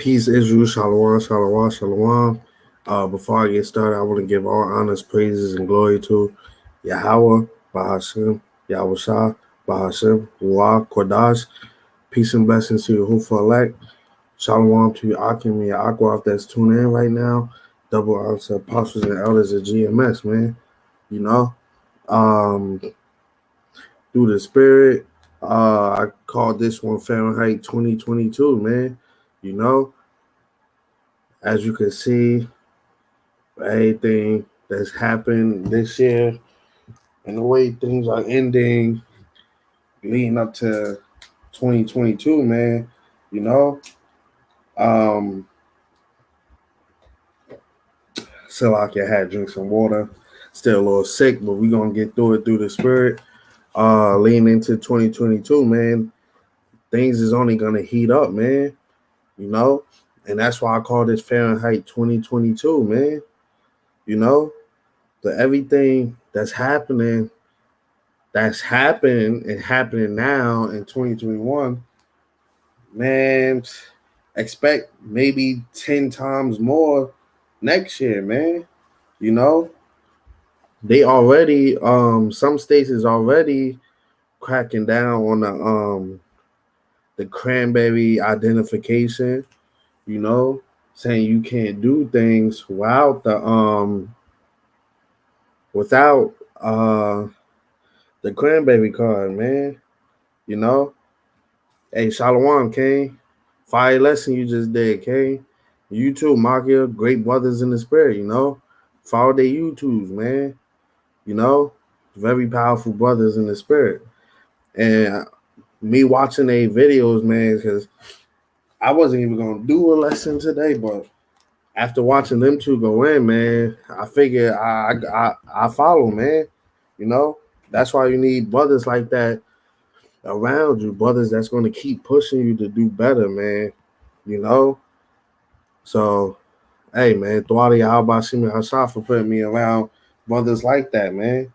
Peace, Israel, Shalom, Shalom, Shalom. Before I get started, I want to give all honors, praises, and glory to Yahweh, Bahashim, Yahushua, Bahashim, Ruah, Kodash. Peace and blessings to you, Hufa elect. Shalom to you, Akim, and your Aqua that's tuning in right now. Double honor to apostles and elders of GMS, man. You know, um, through the spirit, I called this one Fahrenheit 2022, man. You know, as you can see, everything that's happened this year and the way things are ending leading up to 2022, man. You know, um, still like I had drink some water, still a little sick, but we're gonna get through it through the spirit. Leading into 2022, man, things is only gonna heat up, man. You know, and that's why I call this Fahrenheit 2022, man. You know, the everything that's happened and happening now in 2021, man, expect maybe 10 times more next year, man. You know, they already some states is already cracking down on the cranberry identification, you know, saying you can't do things without the cranberry card, man. You know, hey, Shalom, King. Fire lesson you just did, King. You too, Makia. Great brothers in the spirit, you know. Follow their YouTubes, man. You know, very powerful brothers in the spirit. And me watching their videos, man, because I wasn't even going to do a lesson today, but after watching them two go in, man, I figure I follow, man. You know, that's why you need brothers like that around you, brothers that's going to keep pushing you to do better, man. You know, so hey, man, Thwadi Al-Bashim Hashaf for putting me around brothers like that, man.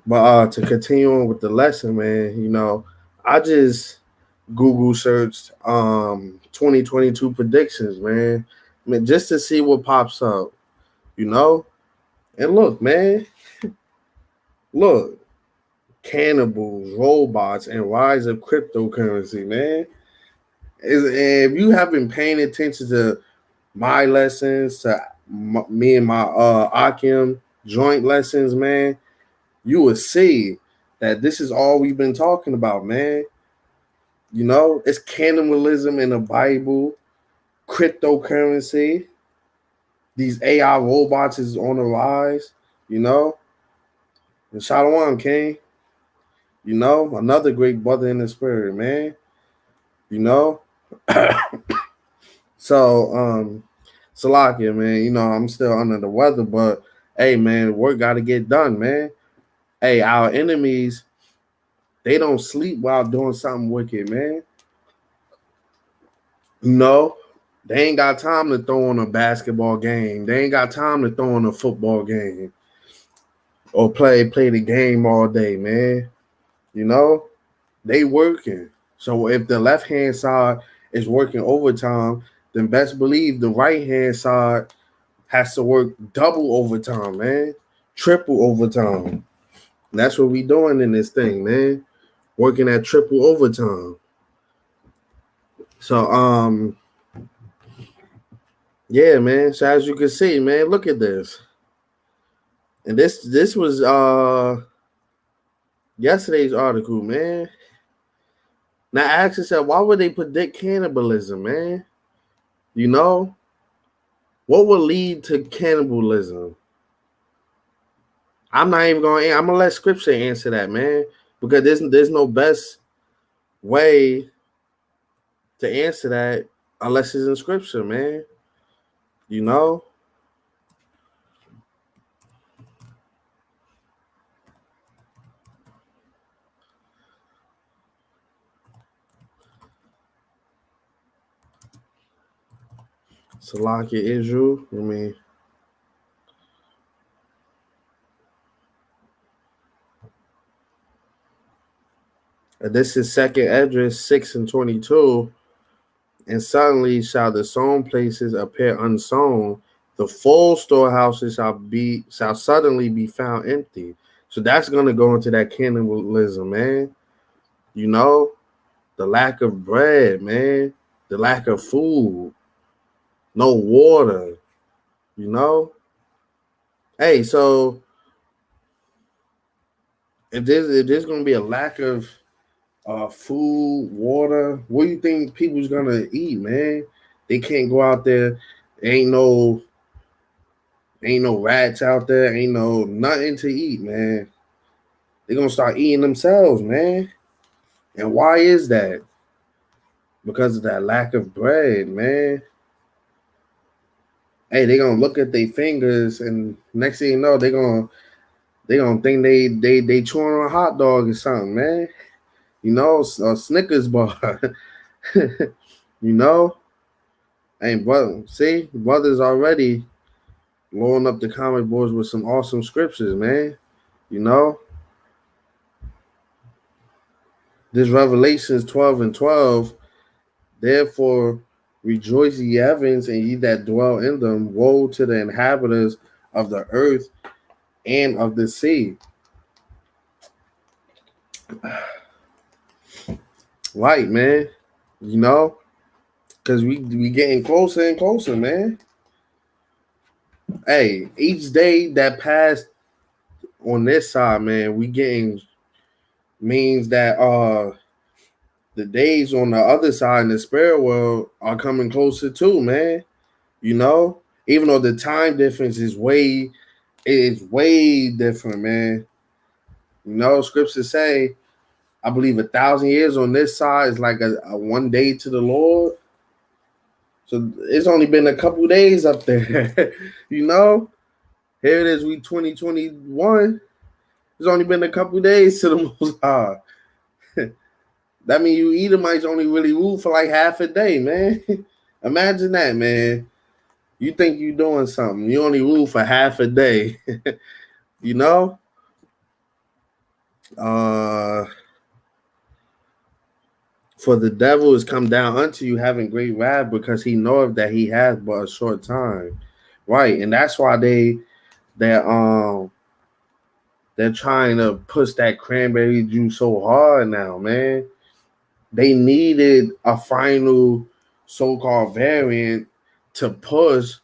But to continue on with the lesson, man, you know, I just Google searched 2022 predictions, man. I mean, just to see what pops up, you know. And look, man, look, cannibals, robots, and rise of cryptocurrency, man. If you have been paying attention to my lessons, to me and my Akim joint lessons, man, you will see that this is all we've been talking about, man. You know, it's cannibalism in the Bible, cryptocurrency. These AI robots is on the rise, you know. And Shalom, King, you know, another great brother in the spirit, man. You know. So, Salakia, man, you know, I'm still under the weather, but hey, man, work got to get done, man. Hey, our enemies, they don't sleep while doing something wicked, man. You know, they ain't got time to throw on a basketball game. They ain't got time to throw on a football game or play the game all day, man. You know, they working. So if the left hand side is working overtime, then best believe the right hand side has to work double overtime, man. Triple overtime. And that's what we doing in this thing, man. Working at triple overtime. So yeah, man. So as you can see, man, look at this. And this was yesterday's article, man. Now I asked yourself, why would they predict cannibalism, man? You know, what would lead to cannibalism? I'm not even going. I'm gonna let Scripture answer that, man, because there's no best way to answer that unless it's in Scripture, man. You know. Salakia Israel. I mean, this is second address 6 and 22. And suddenly shall the sown places appear unsown. The full storehouses shall suddenly be found empty. So that's gonna go into that cannibalism, man. You know, the lack of bread, man, the lack of food, no water, you know. Hey, so if there's gonna be a lack of food, water, what do you think people's gonna eat, man? They can't go out there. Ain't no ain't no rats out there. Ain't no nothing to eat, man. They're gonna start eating themselves, man. And why is that? Because of that lack of bread, man. Hey, they gonna look at their fingers, and next thing you know, they gonna think they chewing on a hot dog or something, man. You know, a Snickers bar. you know, and brother, see, brothers already blowing up the comic boards with some awesome scriptures, man. You know, this Revelations 12:12. Therefore, rejoice, ye heavens, and ye that dwell in them. Woe to the inhabitants of the earth and of the sea. Right, man. You know, because we getting closer and closer, man. Hey, each day that passed on this side, man, we getting means that the days on the other side in the spirit world are coming closer too, man. You know, even though the time difference is way different, man. You know, scriptures say, I believe 1,000 years on this side is like a one day to the Lord. So it's only been a couple days up there. you know, here it is, we 2021. It's only been a couple days to the Most High. That means you Edomites only really rule for like half a day, man. Imagine that, man. You think you doing something. You only rule for half a day. you know? Uh For the devil is come down unto you having great wrath because he knoweth that he has but a short time. Right. And that's why they're trying to push that cranberry juice so hard now, man. They needed a final so-called variant to push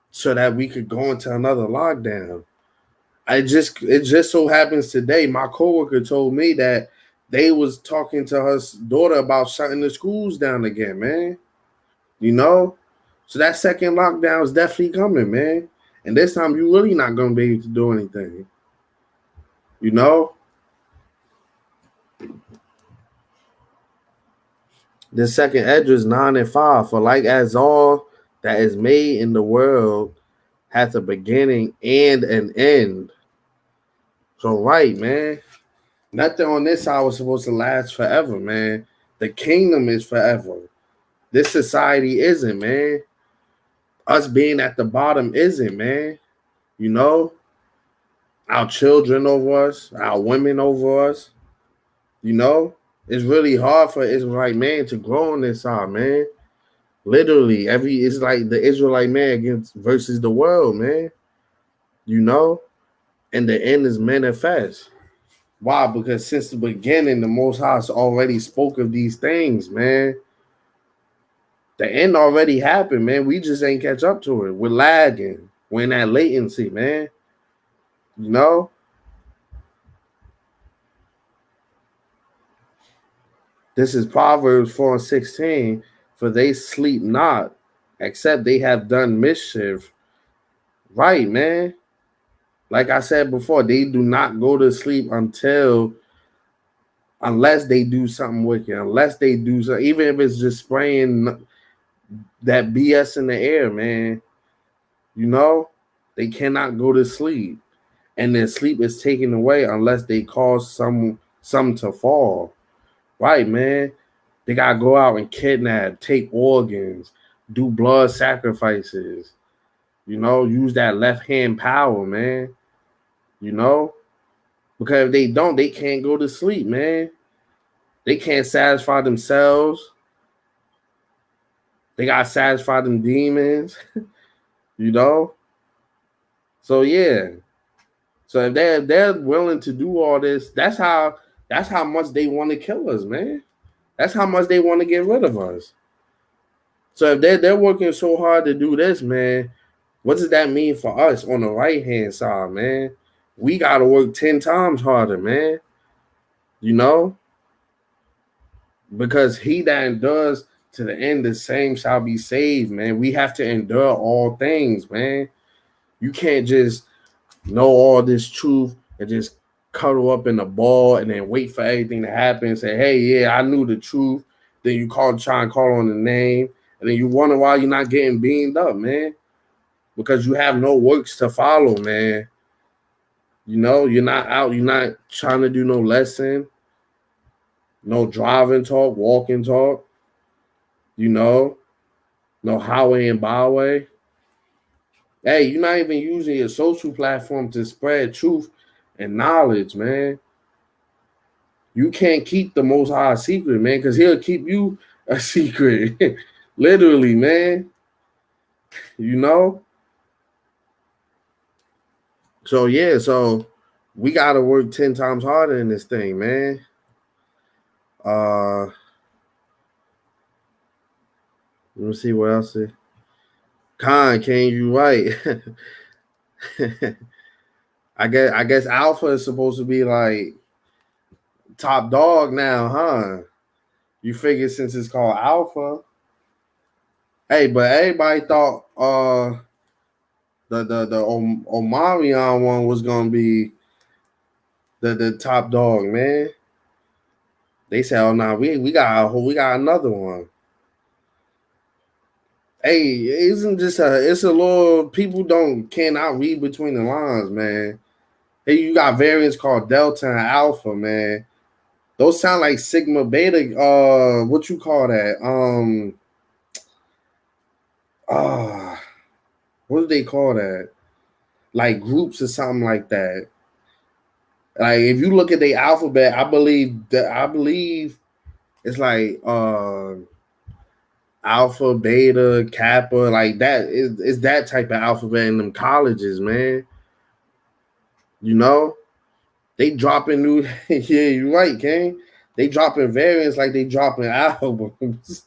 so that we could go into another lockdown. It just so happens today, my coworker told me that they was talking to her daughter about shutting the schools down again, man. You know? So that second lockdown is definitely coming, man. And this time you really not gonna be able to do anything. You know? The second Esdras 9:5. For like as all that is made in the world hath a beginning and an end. So right, man. Nothing on this side was supposed to last forever, man. The kingdom is forever. This society isn't, man. Us being at the bottom isn't, man. You know, our children over us, our women over us. You know, it's really hard for Israelite man to grow on this side, man. Literally, it's like the Israelite man against versus the world, man. You know, and the end is manifest. Why? Because since the beginning, the Most High already spoke of these things, man. The end already happened, man. We just ain't catch up to it. We're lagging. We're in that latency, man. You know? This is Proverbs 4:16. For they sleep not, except they have done mischief. Right, man. Like I said before, they do not go to sleep unless they do something wicked, unless they do something, even if it's just spraying that BS in the air, man. You know, they cannot go to sleep. And their sleep is taken away unless they cause some to fall. Right, man. They gotta go out and kidnap, take organs, do blood sacrifices. You know, use that left hand power, man. You know, because if they don't, they can't go to sleep, man. They can't satisfy themselves. They gotta satisfy them demons, you know. So yeah. So if they're willing to do all this, that's how much they want to kill us, man. That's how much they want to get rid of us. So if they're working so hard to do this, man, what does that mean for us on the right hand side, man? We gotta work 10 times harder, man. You know? Because he that endures to the end, the same shall be saved, man. We have to endure all things, man. You can't just know all this truth and just cuddle up in a ball and then wait for everything to happen and say, hey, yeah, I knew the truth. Then you try and call on the name, and then you wonder why you're not getting beamed up, man. Because you have no works to follow, man. You know, you're not out, you're not trying to do no lesson, no driving talk, walking talk, you know, no highway and byway. Hey, you're not even using your social platform to spread truth and knowledge, man. You can't keep the Most High a secret, man, because he'll keep you a secret. Literally, man. You know? So, yeah, so we got to work 10 times harder in this thing, man. Let me see what else. Khan, can you right? I guess Alpha is supposed to be like top dog now, huh? You figure since it's called Alpha. Hey, but everybody thought the Omarion one was gonna be the top dog, man. They said, "Oh no, we got another one." Hey, it's a little people cannot read between the lines, man. Hey, you got variants called Delta and Alpha, man. Those sound like Sigma Beta. What you call that? What do they call that? Like groups or something like that. Like if you look at the alphabet, I believe it's like alpha, beta, kappa, like that. It's that type of alphabet in them colleges, man. You know, they dropping new. Yeah, you're right, King. They dropping variants like they dropping albums.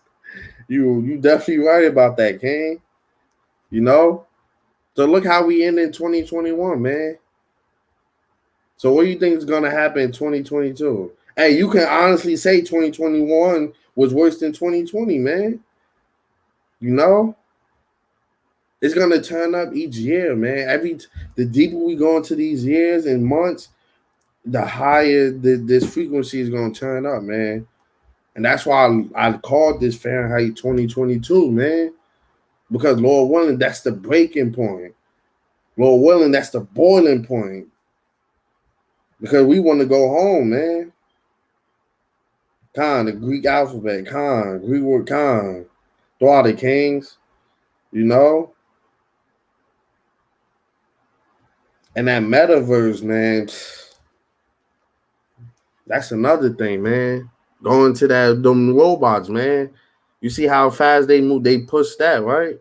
You definitely right about that, King. You know. So look how we end in 2021, man. So what do you think is gonna happen in 2022? Hey, you can honestly say 2021 was worse than 2020, man. You know, it's gonna turn up each year, man. The deeper we go into these years and months, the higher this frequency is gonna turn up, man. And that's why I called this Fahrenheit 2022, man. Because Lord willing, that's the breaking point. Lord willing, that's the boiling point. Because we want to go home, man. Khan, the Greek alphabet, Khan, Greek word Khan, throughout the kings, you know? And that metaverse, man, that's another thing, man. Going to them robots, man. You see how fast they move, they push that, right?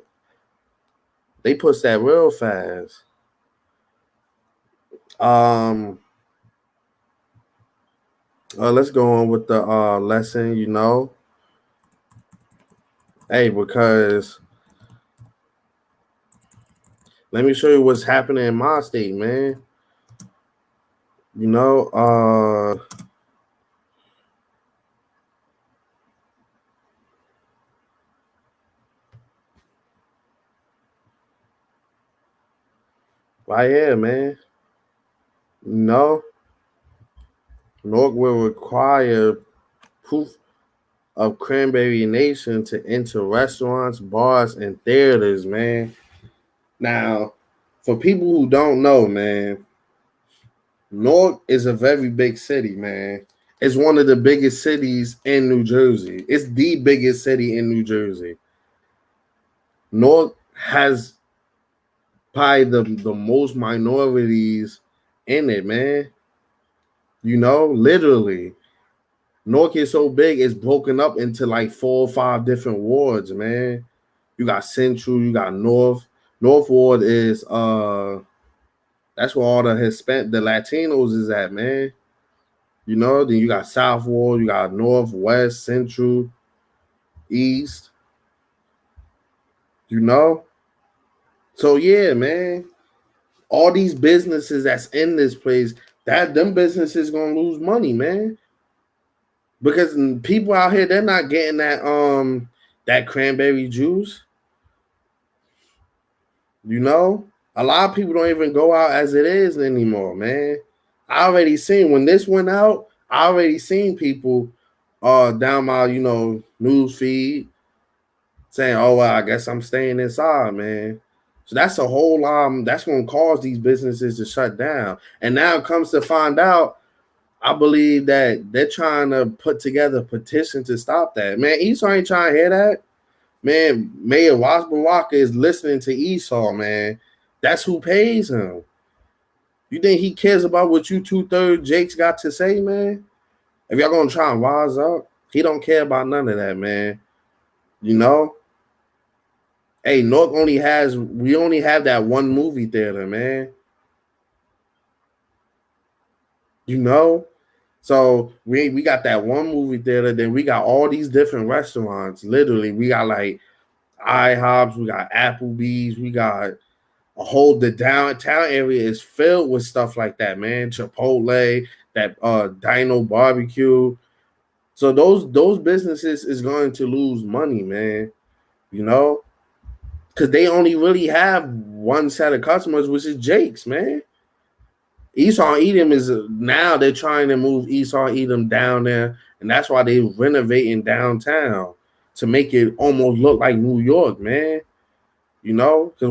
They push that real fast. Let's go on with the lesson, you know. Hey, because let me show you what's happening in my state, man. You know, right here, man. You know, North will require proof of Cranberry Nation to enter restaurants, bars, and theaters, man. Now, for people who don't know, man, Newark is a very big city, man. It's one of the biggest cities in New Jersey. It's the biggest city in New Jersey. Newark has probably the most minorities in it, man. You know, literally. Newark is so big, it's broken up into like 4 or 5 different wards, man. You got Central, you got North. North Ward is that's where all the the Latinos is at, man. You know, then you got South Ward, you got North, West, Central, East, you know. So yeah, man. All these businesses that's in this place, that them businesses gonna lose money, man. Because people out here, they're not getting that cranberry juice. You know, a lot of people don't even go out as it is anymore, man. I already seen when this went out. I already seen people down my news feed saying, "Oh well, I guess I'm staying inside, man." So that's a whole that's gonna cause these businesses to shut down. And now it comes to find out, I believe that they're trying to put together a petition to stop that. Man, Esau ain't trying to hear that. Man, Mayor Wasbawaka is listening to Esau, man. That's who pays him. You think he cares about what you 2/3 Jake's got to say, man? If y'all gonna try and wise up, he don't care about none of that, man. You know? Hey, we only have that one movie theater, man. You know? So we got that one movie theater, then we got all these different restaurants. Literally, we got like IHOPs, we got Applebee's, we got the downtown area is filled with stuff like that, man. Chipotle, that Dino Barbecue. So those businesses is going to lose money, man. You know, because they only really have one set of customers, which is Jake's, man. Esau Edom is now they're trying to move Esau Edom down there, and that's why they're renovating downtown to make it almost look like New York, man. You know, because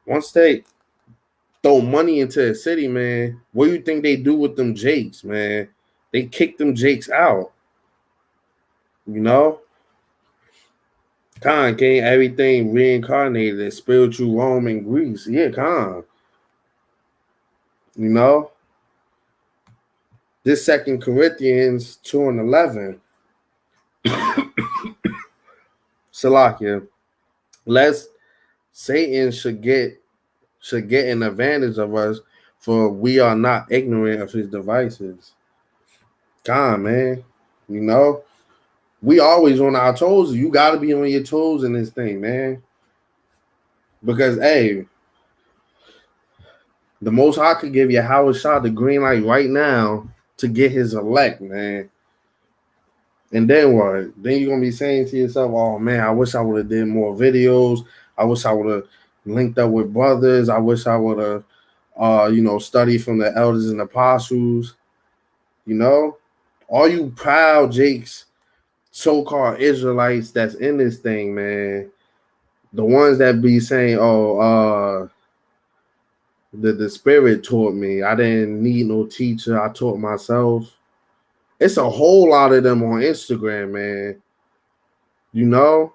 once they throw money into the city, man, what do you think they do with them Jakes, man? They kick them Jakes out. You know? Khan came everything reincarnated in spiritual Rome and Greece. Yeah, Khan. You know? This Second Corinthians 2:11. Salakia. Lest Satan should get an advantage of us, for we are not ignorant of his devices. Khan, man. You know? We always on our toes. You got to be on your toes in this thing, man. Because, hey, the Most High could give YAHAWASHI the green light right now to get his elect, man. And then what? Then you're going to be saying to yourself, oh, man, I wish I would have did more videos. I wish I would have linked up with brothers. I wish I would have, studied from the elders and apostles. You know? All you proud Jakes, so-called Israelites that's in this thing, man. The ones that be saying, oh, the spirit taught me. I didn't need no teacher. I taught myself. It's a whole lot of them on Instagram, man. You know?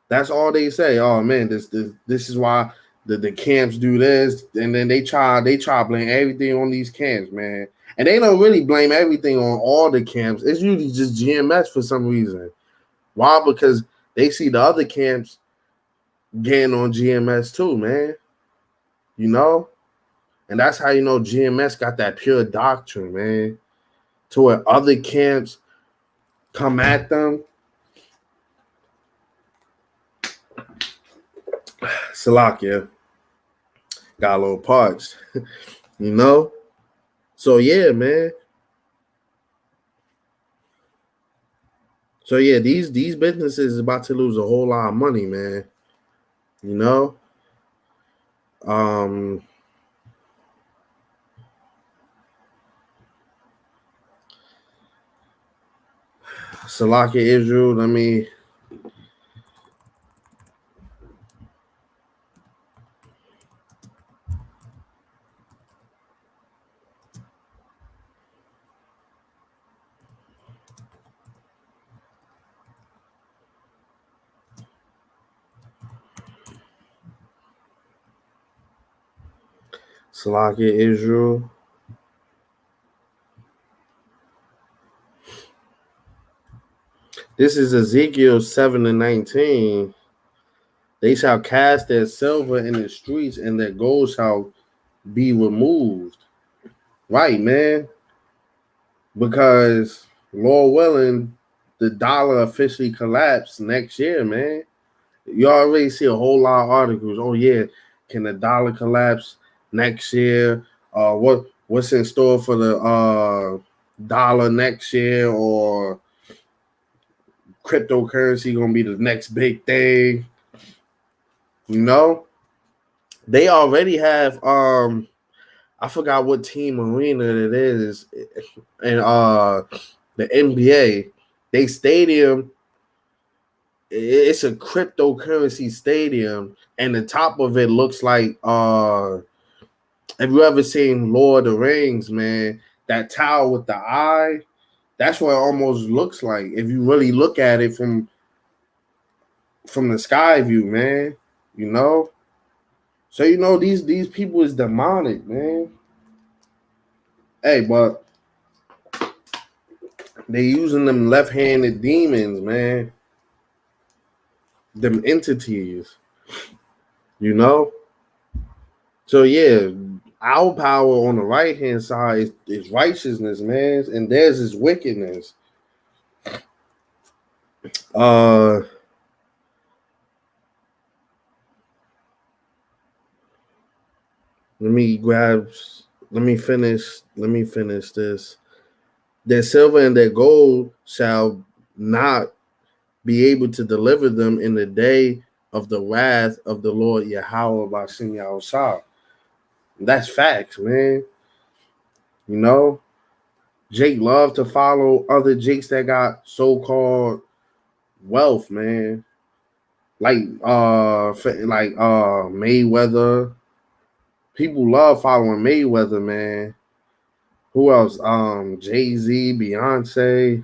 That's all they say. Oh man, this is why the camps do this. And then they try to blame everything on these camps, man. And they don't really blame everything on all the camps. It's usually just GMS for some reason. Why? Because they see the other camps getting on GMS too, man. You know? And that's how you know GMS got that pure doctrine, man. To where other camps come at them. Salakia got a little parched, you know? So yeah, man. So yeah, these businesses is about to lose a whole lot of money, man. You know? Salakia Israel, let me Salakia Israel. This is Ezekiel 7:19. They shall cast their silver in the streets, and their gold shall be removed. Right, man. Because Lord willing, the dollar officially collapsed next year, man. You already see a whole lot of articles. Oh yeah, can the dollar collapse next year? What's in store for the dollar next year, or cryptocurrency gonna be the next big thing? You know, they already have I forgot what team arena it is, and the NBA, they stadium, it's a cryptocurrency stadium, and the top of it looks like have you ever seen Lord of the Rings, man? That tower with the eye, that's what it almost looks like if you really look at it from the sky view, man. You know, so you know these people is demonic, man. Hey, but they using them left-handed demons, man. Them entities, you know. So yeah, our power on the right hand side is righteousness, man, and theirs is wickedness. Uh, let me grab. Let me finish. Let me finish this. Their silver and their gold shall not be able to deliver them in the day of the wrath of the Lord YAHAWASHI. That's facts, man. You know, Jake love to follow other Jakes that got so-called wealth, man. Like Mayweather. People love following Mayweather, man. Who else? Jay-Z, Beyonce.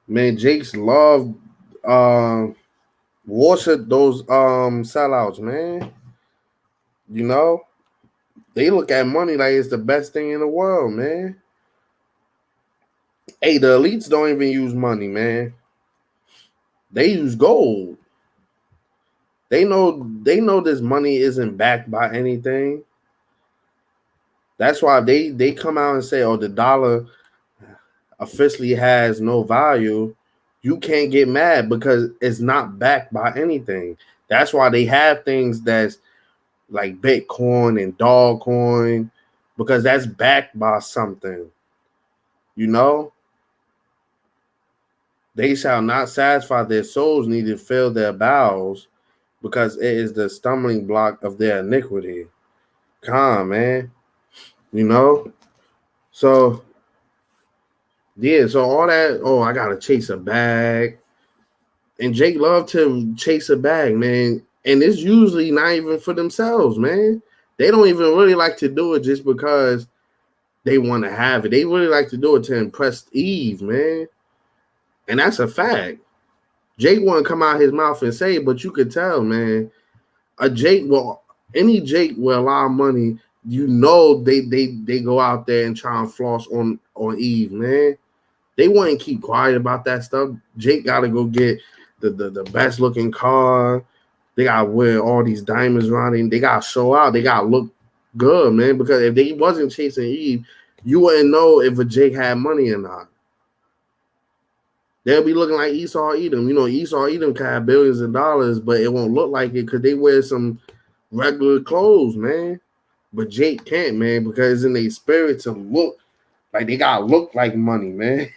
Man, Jake's love worship those sellouts, man. You know? They look at money like it's the best thing in the world, man. Hey, the elites don't even use money, man. They use gold. They know this money isn't backed by anything. That's why they come out and say, "Oh, the dollar officially has no value." You can't get mad because it's not backed by anything. That's why they have things that's like Bitcoin and Dogcoin, because that's backed by something. You know, they shall not satisfy their souls, neither fill their bowels, because it is the stumbling block of their iniquity. Come on, man. You know? So yeah, so all that, oh, I gotta chase a bag. And Jake love to chase a bag, man. And it's usually not even for themselves, man. They don't even really like to do it just because they want to have it. They really like to do it to impress Eve, man. And that's a fact. Jake wouldn't come out his mouth and say it, but you could tell, man. Any Jake will allow money. You know they go out there and try and floss on Eve, man. They wouldn't keep quiet about that stuff. Jake got to go get the best looking car. They got to wear all these diamonds around him. They got to show out. They got to look good, man. Because if they wasn't chasing Eve, you wouldn't know if a Jake had money or not. They'll be looking like Esau Edom. You know, Esau Edom can have billions of dollars, but it won't look like it because they wear some regular clothes, man. But Jake can't, man, because in their spirit to look like they gotta look like money, man.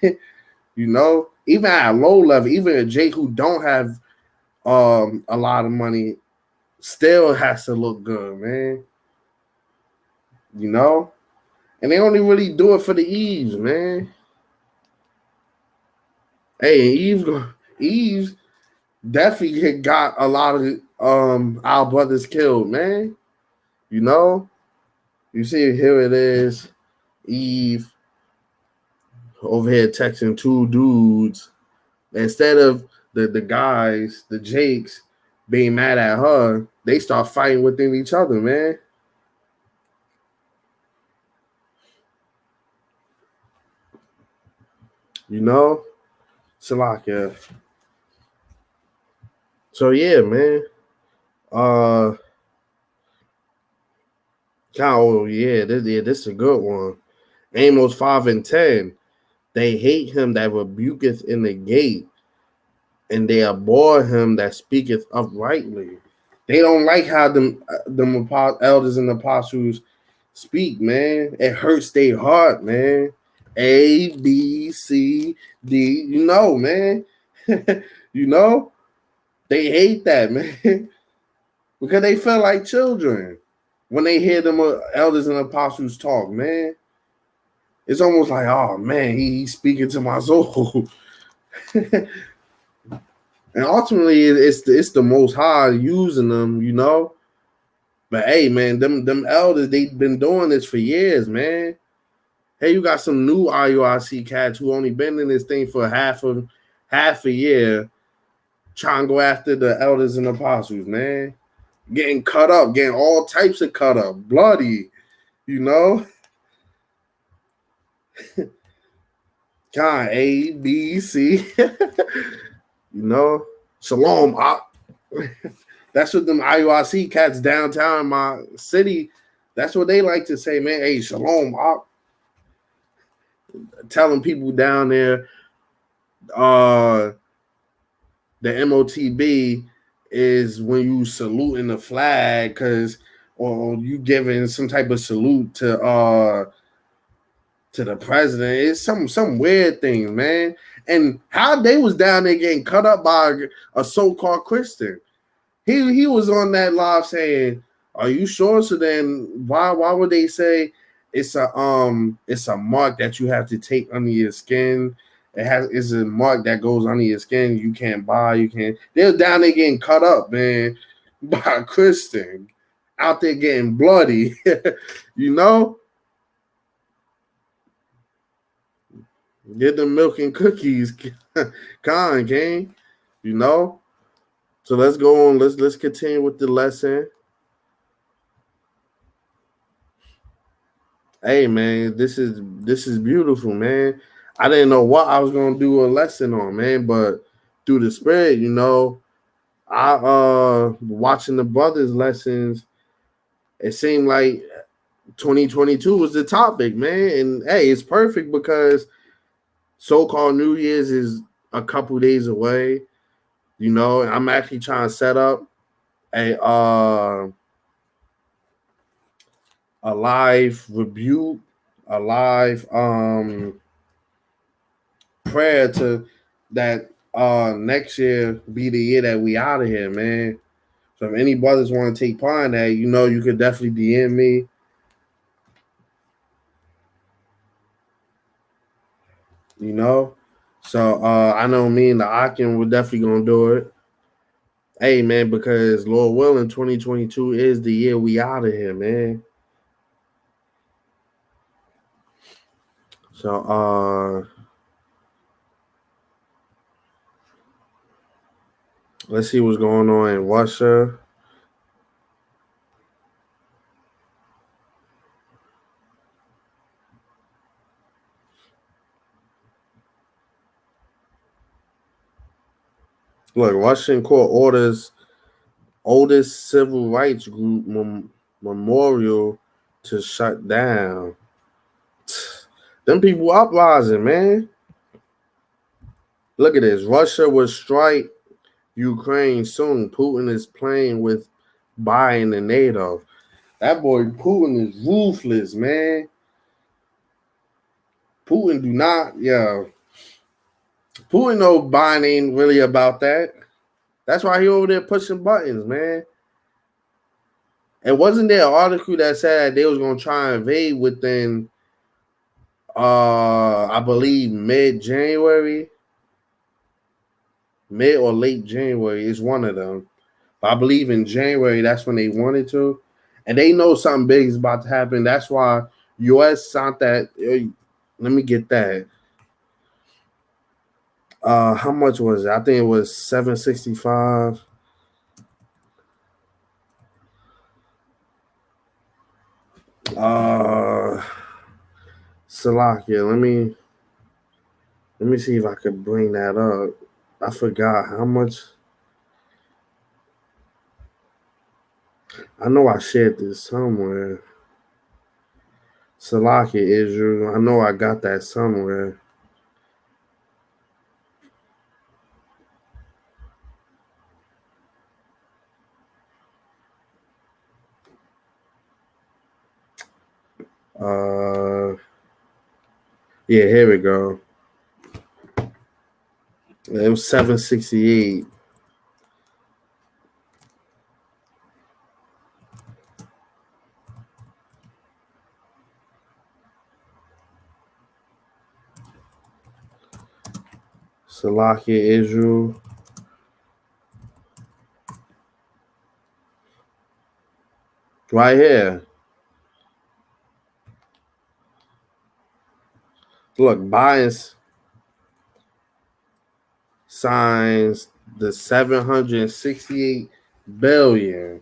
You know, even at a low level, even a Jake who don't have a lot of money still has to look good, man. You know, and they only really do it for the Eves, man. Hey, Eve's definitely got a lot of our brothers killed, man. You know, you see here it is, Eve over here texting two dudes. Instead of the guys, the Jakes, being mad at her, they start fighting within each other, man. You know? Salakia. So yeah, man. Uh, oh yeah, this is a good one. Amos 5:10. They hate him that rebuketh in the gate, and they abhor him that speaketh uprightly. They don't like how them elders and apostles speak, man. It hurts their heart, man. A, B, C, D. You know, man. You know, they hate that, man, because they feel like children when they hear them elders and apostles talk, man. It's almost like, oh man, he's speaking to my soul. And ultimately, it's the Most High using them, you know. But hey, man, them elders, they've been doing this for years, man. Hey, you got some new IUIC cats who only been in this thing for half a year, trying to go after the elders and apostles, man. Getting cut up, getting all types of cut up, bloody, you know. God, A, B, C, you know. Shalom, that's what them IUIC cats downtown my city. That's what they like to say, man. Hey, shalom, telling people down there, uh, the MOTB is when you saluting the flag, or you giving some type of salute to the president. It's some weird thing, man. And how they was down there getting cut up by a so-called Christian. He was on that live saying, "Are you sure?" So then why would they say it's a mark that you have to take under your skin? It's a mark that goes under your skin. You can't buy. You can't. They're down there getting cut up, man, by a Christian out there getting bloody. You know, get them milk and cookies, con gang. You know. So let's go on. Let's continue with the lesson. Hey man, this is beautiful, man. I didn't know what I was gonna do a lesson on, man, but through the spirit, I watching the brothers' lessons, it seemed like 2022 was the topic, man. And hey, it's perfect because so-called New Year's is a couple days away. And I'm actually trying to set up a a live rebuke, a live prayer to that next year be the year that we out of here, man. So if any brothers want to take part in that, you could definitely DM me. You know. So I know me and the Akin we're definitely gonna do it. Hey man, because Lord willing, 2022 is the year we out of here, man. So let's see what's going on in Russia. Look, Russian court orders oldest civil rights group memorial to shut down. Them people uprising, man. Look at this. Russia will strike Ukraine soon. Putin is playing with buying the NATO. That boy Putin is ruthless, man. Putin do not, yeah. Putin know Biden ain't really about that. That's why he over there pushing buttons, man. And wasn't there an article that said they was gonna try and invade within I believe mid or late January is one of them. But I believe in January that's when they wanted to, and they know something big is about to happen. That's why U.S. sent that. Let me get that. How much was it? I think it was 765. Salakia. Let me see if I could bring that up. I forgot how much. I know I shared this somewhere. Salaki Israel. I know I got that somewhere. Uh, yeah, here we go. It was 768. Salakia Israel. Right here. Look, bias signs the 768 billion.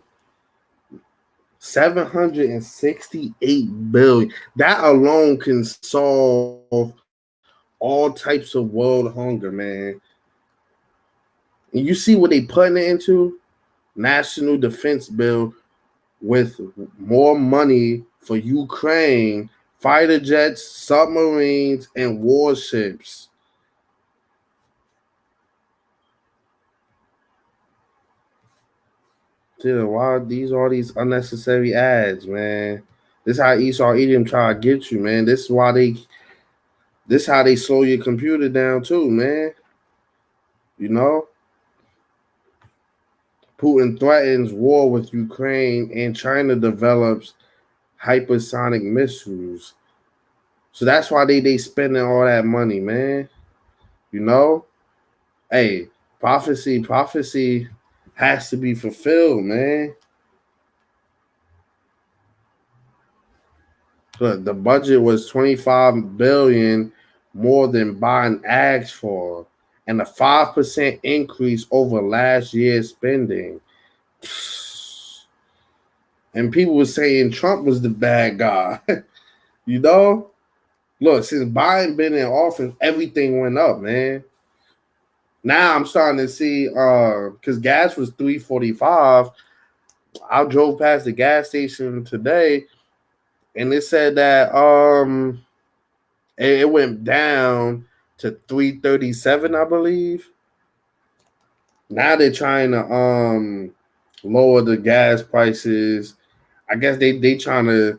768 billion. That alone can solve all types of world hunger, man. And you see what they putting it into? National defense bill with more money for Ukraine, fighter jets, submarines, and warships. Dude, why are these all these unnecessary ads, man? This is how Esau Edom try to get you, man. This how they slow your computer down too, man. You know? Putin threatens war with Ukraine and China develops hypersonic missiles. So that's why they spending all that money, man. You know? Hey, prophecy has to be fulfilled, man. Look, the budget was 25 billion more than Biden asked for, and a 5% increase over last year's spending. And people were saying Trump was the bad guy. You know? Look, since Biden been in office, everything went up, man. Now I'm starting to see because gas was 3.45. I drove past the gas station today and it said that it went down to 3.37, I believe. Now they're trying to lower the gas prices. I guess they trying to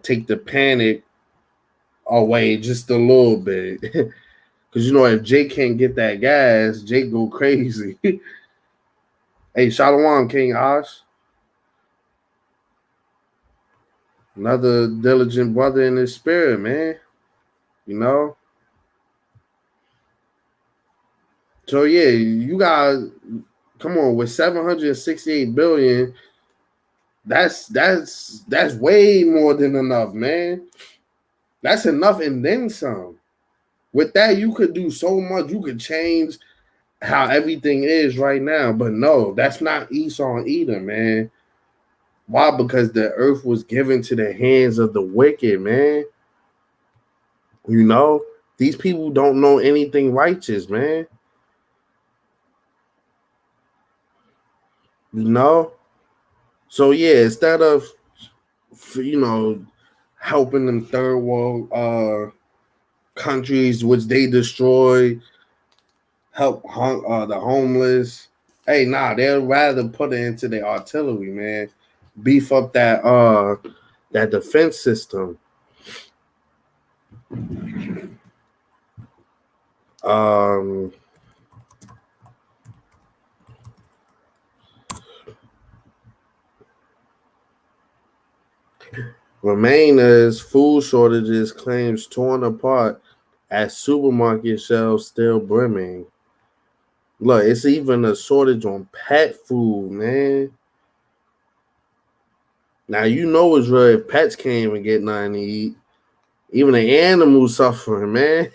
take the panic away just a little bit. Cause you know if Jake can't get that gas, Jake go crazy. Hey, Shalom, King Ash. Another diligent brother in his spirit, man. You know? So yeah, you guys come on with 768 billion. That's way more than enough, man. That's enough and then some. With that, you could do so much. You could change how everything is right now. But no, that's not Esau and Edom, man. Why? Because the earth was given to the hands of the wicked, man. You know, these people don't know anything righteous, man. You know? So yeah, instead of helping them third world countries which they destroy, help the homeless. Hey, nah, they'd rather put it into the artillery, man. Beef up that defense system. Um, Remainers, food shortages, claims torn apart as supermarket shelves still brimming. Look, it's even a shortage on pet food, man. Now you know it's real if pets can't even get nothing to eat. Even the animals suffering, man.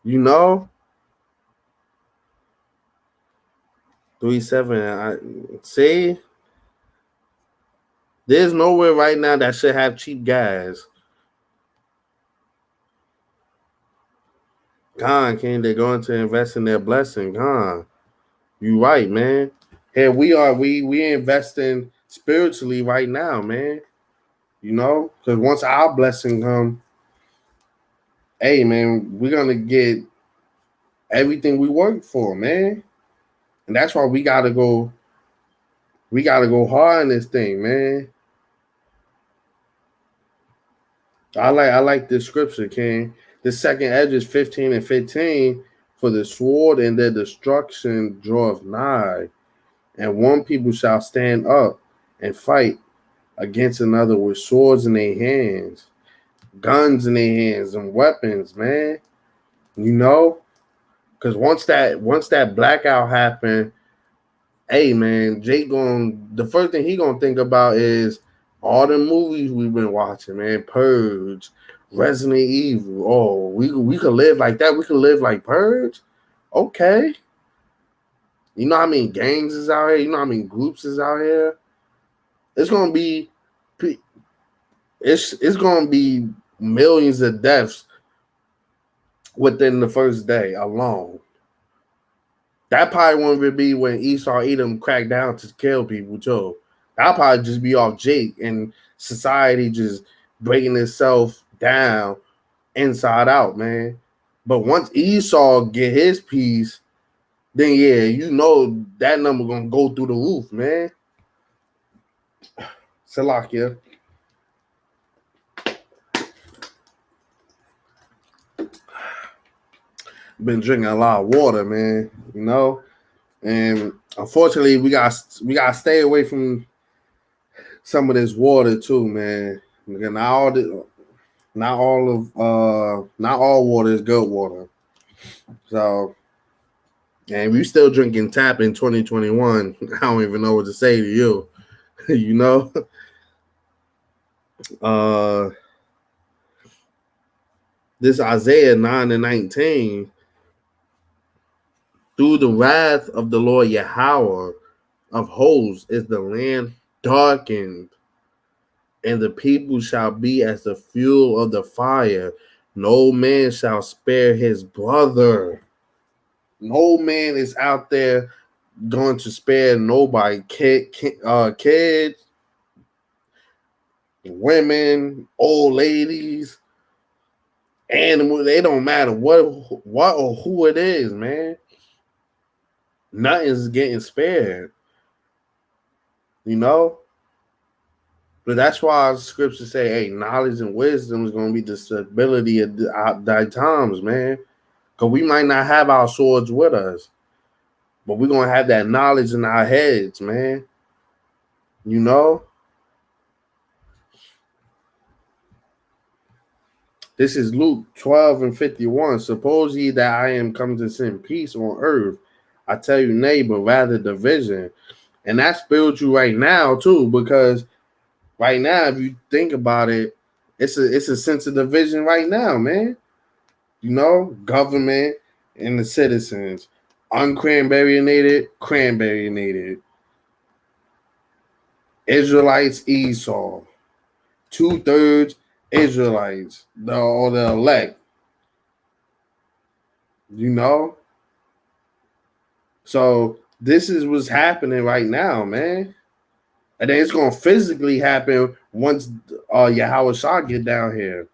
You know? 3-7. I see. There's nowhere right now that should have cheap gas. Gone, King. They're going to invest in their blessing. Gone. You right, man. Here we are. We investing spiritually right now, man. You know, because once our blessing come, hey, man, we're gonna get everything we work for, man. And that's why we gotta go. We gotta go hard in this thing, man. I like this scripture, King. The second Edges 15 and 15. For the sword and their destruction draweth nigh, and one people shall stand up and fight against another with swords in their hands, guns in their hands, and weapons, man. You know, because once that blackout happened, hey man, Jake the first thing he gonna think about is all the movies we've been watching, man. Purge, Resident Evil. Oh, we could live like that. We could live like Purge. Okay. You know how many gangs is out here? You know how many groups is out here? It's gonna be it's gonna be millions of deaths within the first day alone. That probably won't be when Esau Edom crack down to kill people too. That'll probably just be off Jake and society just breaking itself down inside out, man. But once Esau get his piece, then yeah, you know that number gonna go through the roof, man. Salakia. Been drinking a lot of water, man. You know, and unfortunately, we got to stay away from some of this water too, man. Because not all water is good water. So, and we still drinking tap in 2021. I don't even know what to say to you. You know, this Isaiah 9 and 19. Through the wrath of the Lord Yahweh of hosts is the land darkened, and the people shall be as the fuel of the fire. No man shall spare his brother. No man is out there going to spare nobody. Kids, women, old ladies, animals. They don't matter what or who it is, man. Nothing's getting spared. You know? But that's why scriptures say, hey, knowledge and wisdom is going to be the stability of thy times, man. Because we might not have our swords with us, but we're going to have that knowledge in our heads, man. You know? This is Luke 12 and 51. Suppose ye that I am come to send peace on earth. I tell you, nay, but rather division. And that's spiritual right now, too, because right now, if you think about it, it's a sense of division right now, man. You know, government and the citizens, uncranberryinated, cranberryinated, Israelites, Esau, 2/3 Israelites, the elect. You know, so this is what's happening right now, man. And then it's gonna physically happen once YAHAWASHI get down here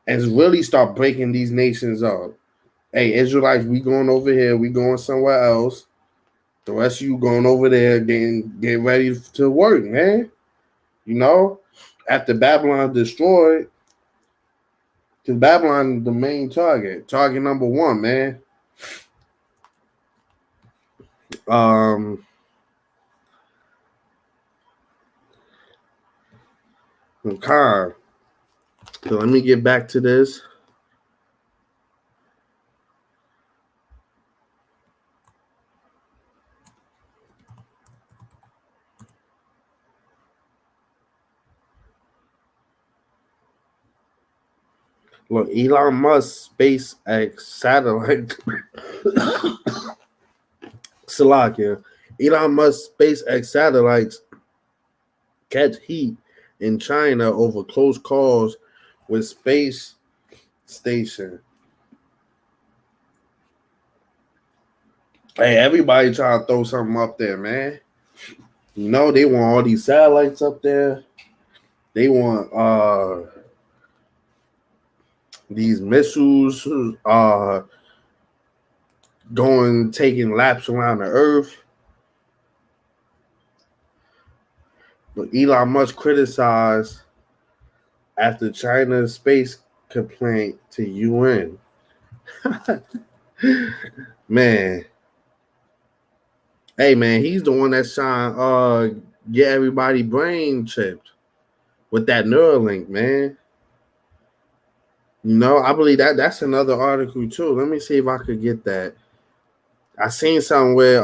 and really start breaking these nations up. Hey, Israelites, we going over here, we going somewhere else. The rest of you going over there, getting ready to work, man. You know, after Babylon destroyed, because Babylon the main target number one, man. Okay. So let me get back to this. Look, Elon Musk SpaceX satellite. Salakia. Elon Musk SpaceX satellites catch heat in China over close calls with space station. Hey, everybody trying to throw something up there, man. You know, they want all these satellites up there. They want these missiles going taking laps around the earth. But Elon Musk criticized after China's space complaint to UN. Man, hey man, he's the one that's trying get everybody brain chipped with that Neuralink, man. You know, I believe that's another article too. Let me see if I could get that. I seen something where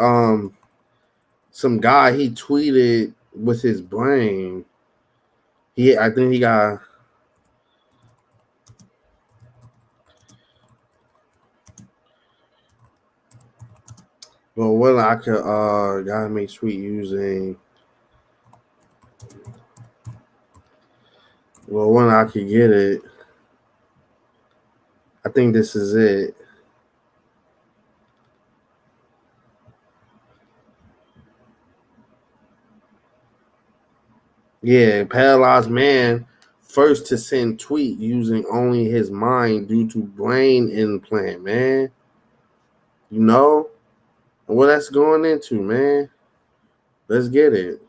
some guy he tweeted with his brain. I think he got. Well, what I could gotta make sweet using. Well, when I could get it, I think this is it. Yeah, paralyzed man first to send tweet using only his mind due to brain implant, man. You know what that's going into, man. Let's get it.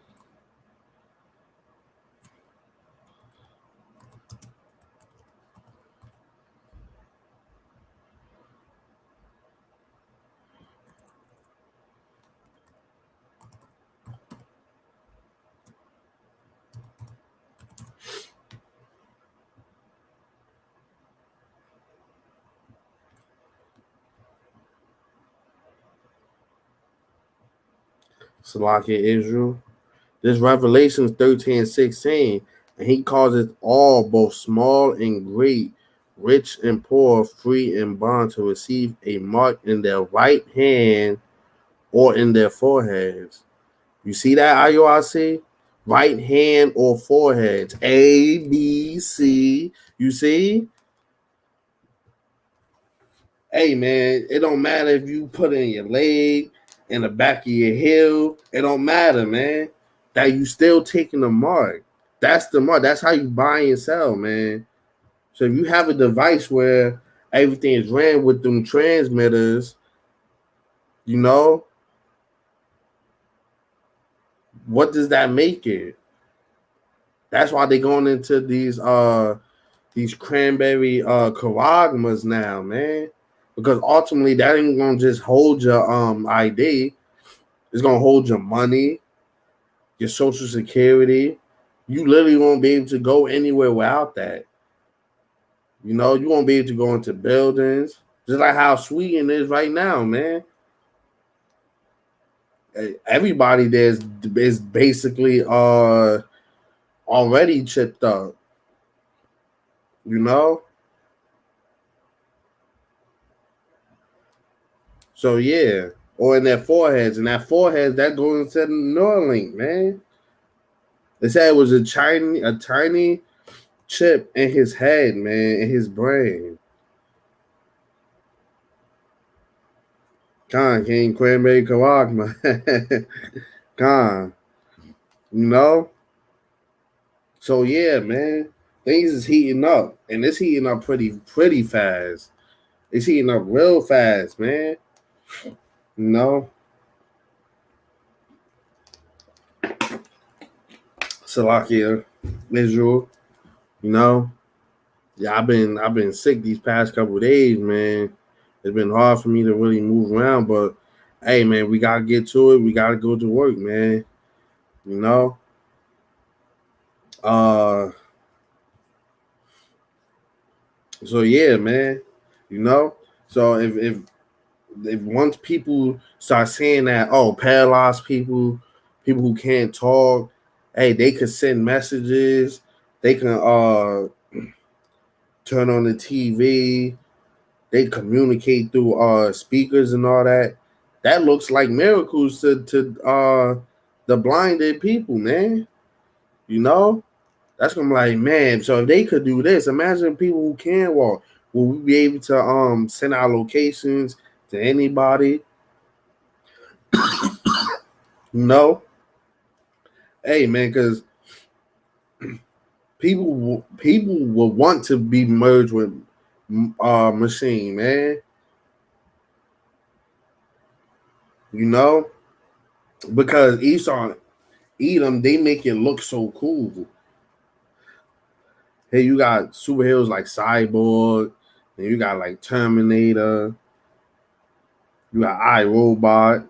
Salakia Israel. This Revelations 13:16, and he causes all, both small and great, rich and poor, free and bond, to receive a mark in their right hand or in their foreheads. You see that, IURC? Right hand or foreheads. A, B, C. You see? Hey, man, it don't matter if you put in your leg, in the back of your heel. It don't matter, man. That you still taking the mark. That's the mark. That's how you buy and sell, man. So if you have a device where everything is ran with them transmitters, you know, what does that make it? That's why they're going into these cranberry charagmas now, man. Because ultimately that ain't gonna just hold your ID. It's gonna hold your money, your social security. You literally won't be able to go anywhere without that. You know, you won't be able to go into buildings. Just like how Sweden is right now, man. Everybody there is basically already chipped up. You know? So yeah. Or in their foreheads. And that forehead, that goes into Neuralink, man. They said it was a tiny chip in his head, man, in his brain. Con King Cranberry Kawak, man. Con. You know? So yeah, man. Things is heating up. And it's heating up pretty fast. It's heating up real fast, man. You know? Salakia, Israel, you know? Yeah, I've been sick these past couple of days, man. It's been hard for me to really move around, but hey, man, we gotta get to it. We gotta go to work, man. You know. Uh. So yeah, man. You know. So if once people start saying that, oh, paralyzed people, people who can't talk, hey, they could send messages. They can turn on the TV. They communicate through speakers and all that. That looks like miracles to the blinded people, man. You know, that's gonna be like, man. So if they could do this, imagine people who can walk. Will we be able to send our locations to anybody? No, hey man, because people will want to be merged with machine, man. You know, because Esau Edom, they make it look so cool. Hey, you got superheroes like Cyborg, and you got like Terminator, you got iRobot.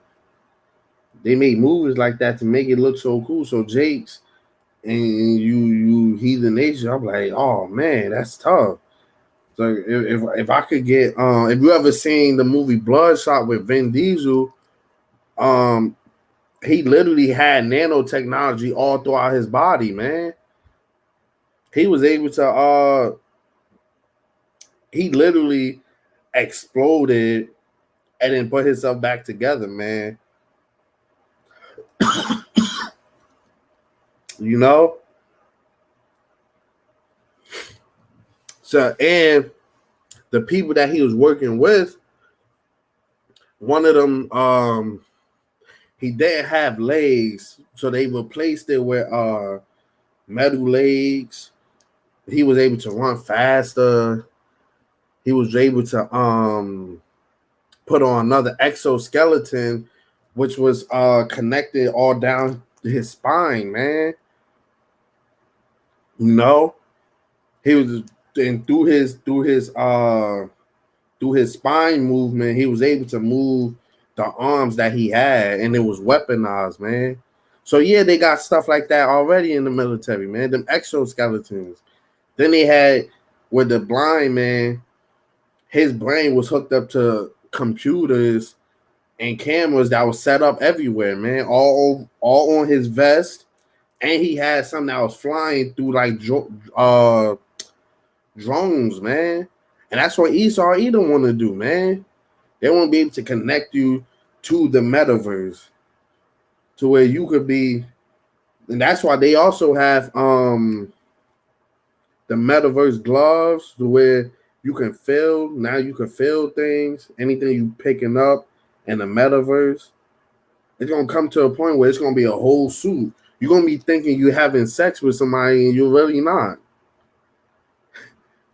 They make movies like that to make it look so cool. So Jake's and you Heathen Nation, I'm like, oh man, that's tough. So if I could get if you ever seen the movie Bloodshot with Vin Diesel, um he literally had nanotechnology all throughout his body, man. He was able to he literally exploded and then put himself back together, man. You know? So and the people that he was working with, one of them he didn't have legs, so they replaced it with metal legs. He was able to run faster. He was able to put on another exoskeleton, which was connected all down his spine, man. You know, he was and through his spine movement, he was able to move the arms that he had, and it was weaponized, man. So yeah, they got stuff like that already in the military, man. Them exoskeletons. Then they had with the blind man, his brain was hooked up to computers and cameras that was set up everywhere, man. All on his vest, and he had something that was flying through like drones, man. And that's what Esau Edom want to do, man. They want to be able to connect you to the metaverse, to where you could be, and that's why they also have the metaverse gloves, to where you can feel now. You can feel things, anything you picking up in the metaverse. It's gonna come to a point where it's gonna be a whole suit. You're gonna be thinking you're having sex with somebody, and you're really not.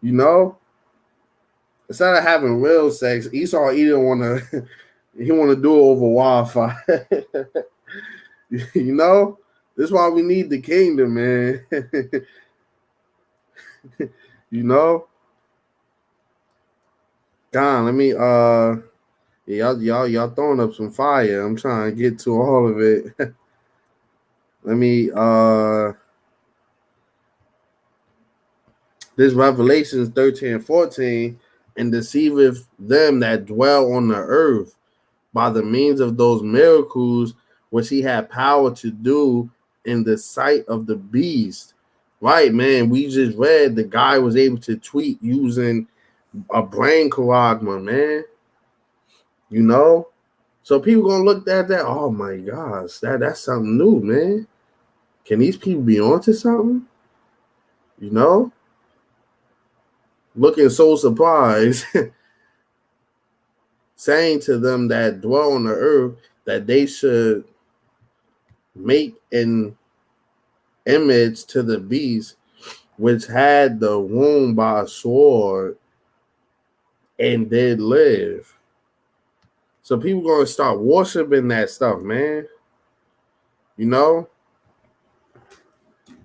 You know, instead of having real sex, Esau either wanna he wanna do it over Wi-Fi. You know, this is why we need the kingdom, man. You know, God, let me yeah, y'all throwing up some fire. I'm trying to get to all of it. Let me this Revelations 13 and 14, and deceiveth them that dwell on the earth by the means of those miracles which he had power to do in the sight of the beast. Right, man. We just read the guy was able to tweet using a brain charagma, man. You know? So people gonna look at that. Oh my gosh, that's something new, man. Can these people be onto something? You know? Looking so surprised, saying to them that dwell on the earth that they should make an image to the beast which had the wound by a sword and did live. So people gonna start worshiping that stuff, man. You know?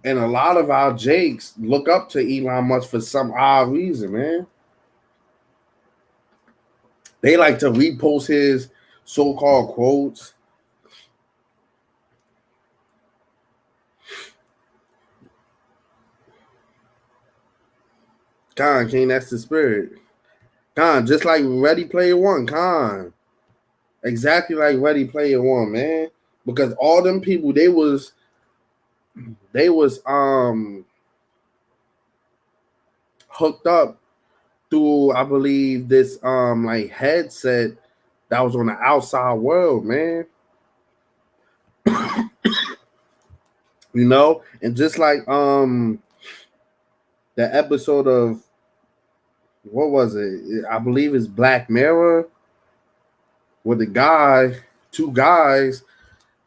And a lot of our Jakes look up to Elon Musk for some odd reason, man. They like to repost his so-called quotes. King, that's the spirit. Just like Ready Player One, exactly like Ready Player One, man. Because all them people, they was hooked up through, I believe, this like headset that was on the outside world, man. You know, and just like the episode of what was it? I believe it's Black Mirror, with the guy, two guys,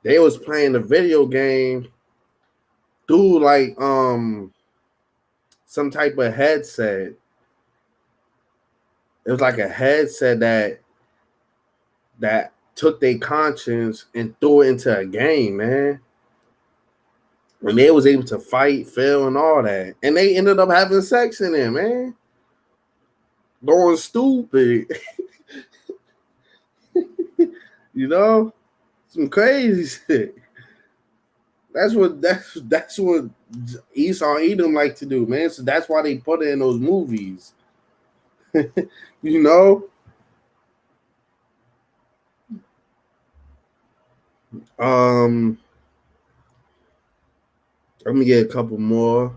they was playing the video game through like some type of headset. It was like a headset that took their conscience and threw it into a game, man. And they was able to fight, fail, and all that. And they ended up having sex in there, man. Going stupid. You know? Some crazy shit. That's what Esau and Edom like to do, man. So that's why they put it in those movies. You know? Let me get a couple more.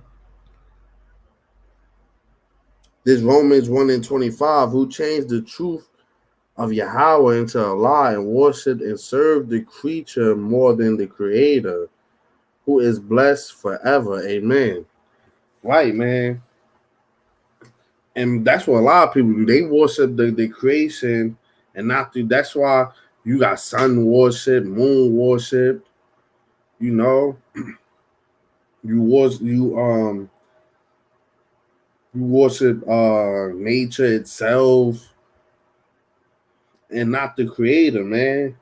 This Romans 1:25, who changed the truth of Yahweh into a lie and worshiped and served the creature more than the creator, who is blessed forever. Amen. Right, man. And that's what a lot of people do. They worship the creation and not do. That's why you got sun worship, moon worship. You know, you worship nature itself and not the creator, man.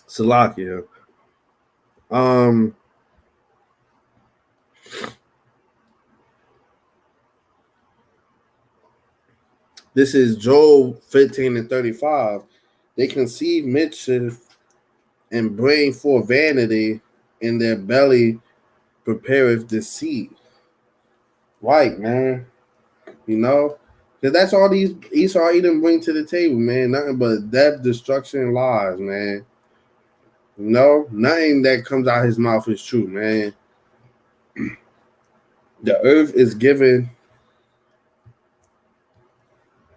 Salakia. This is Job 15:35. They conceive mischief and bring forth vanity, in their belly prepareth deceit. Right, man. You know? Because that's all these Esau Edom bring to the table, man. Nothing but death, destruction, lies, man. You know? Nothing that comes out of his mouth is true, man. The earth is given.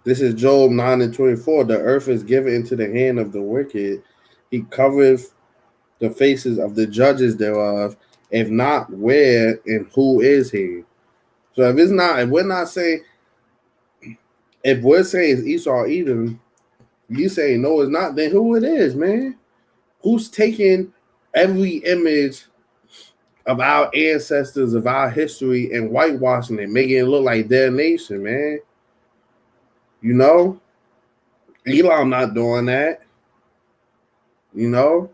This is Job 9:24. The earth is given into the hand of the wicked. He covereth the faces of the judges thereof. If not, where and who is he? So if we're not saying, if we're saying it's Esau Edom, you saying no, it's not, then who it is, man? Who's taking every image of our ancestors, of our history, and whitewashing it, making it look like their nation, man? You know? Elam not doing that. You know?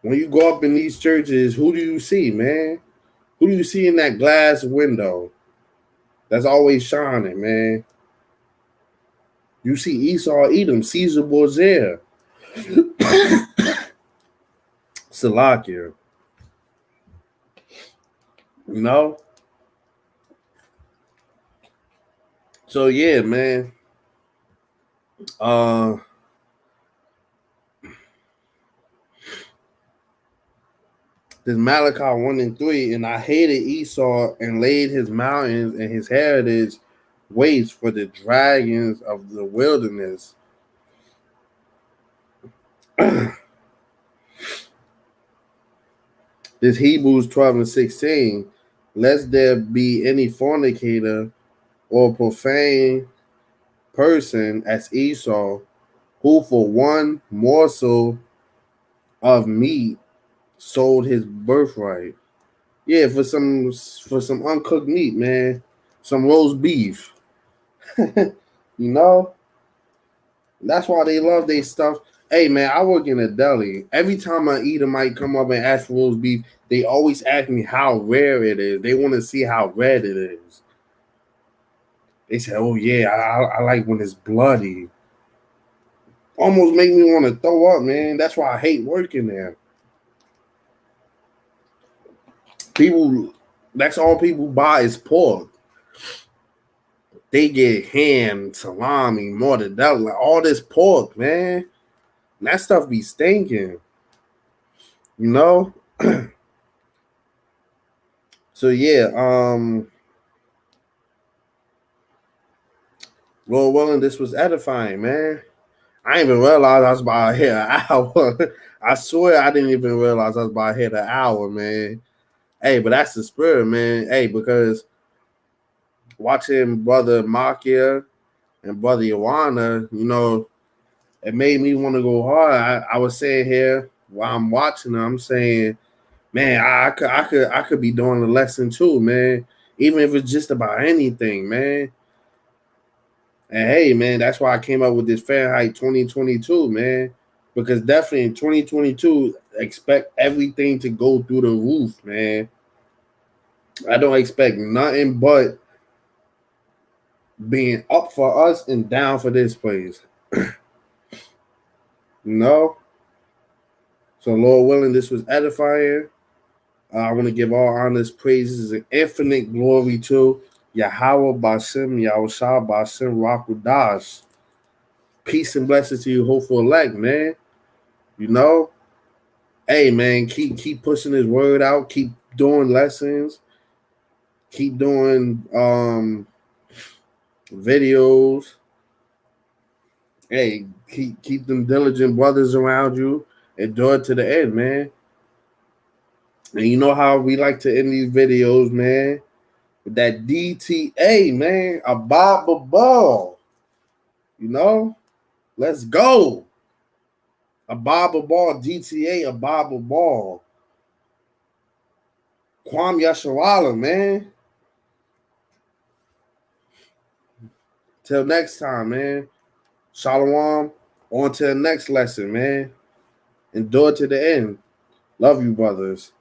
When you go up in these churches, who do you see, man? Who do you see in that glass window that's always shining, man? You see Esau Edom, Caesar Borgia, Salakia. You know? So yeah, man. This Malachi 1:3, and I hated Esau and laid his mountains and his heritage waste for the dragons of the wilderness. This Hebrews 12:16, lest there be any fornicator or profane person as Esau, who for one morsel of meat sold his birthright. Yeah, for some uncooked meat, man. Some roast beef. You know? That's why they love their stuff. Hey, man, I work in a deli. Every time I eat, might come up and ask for roast beef. They always ask me how rare it is. They want to see how red it is. They say, oh, yeah, I like when it's bloody. Almost make me want to throw up, man. That's why I hate working there. People, that's all people buy is pork. They get ham, salami, mortadella, like all this pork, man. And that stuff be stinking. You know? So yeah, Lord willing, this was edifying, man. I didn't even realize I was about to hit an hour. I swear I didn't even realize I was about to hit an hour, man. Hey, but that's the spirit, man. Hey, because watching Brother Makia and Brother Ioana, you know, it made me want to go hard. I was saying here while I'm watching, I'm saying, man, I could be doing a lesson too, man. Even if it's just about anything, man. And hey, man, that's why I came up with this Fahrenheit 2022, man. Because definitely in 2022, expect everything to go through the roof, man. I don't expect nothing but being up for us and down for this place. You know? So, Lord willing, this was edifying. I want to give all honors, praises, and infinite glory to Yahweh Basim, Yahushua Basim, Rakudas. Peace and blessings to you, hopeful elect, man. You know? Hey, man, keep pushing his word out. Keep doing lessons. Keep doing videos. Hey, keep them diligent brothers around you. Endure it to the end, man. And you know how we like to end these videos, man? With that DTA, man. A Bible ball. You know? Let's go. A Bible ball, DTA, a Bible ball. Kwam Yasharala, man. Till next time, man. Shalom. On to the next lesson, man. Endure to the end. Love you, brothers.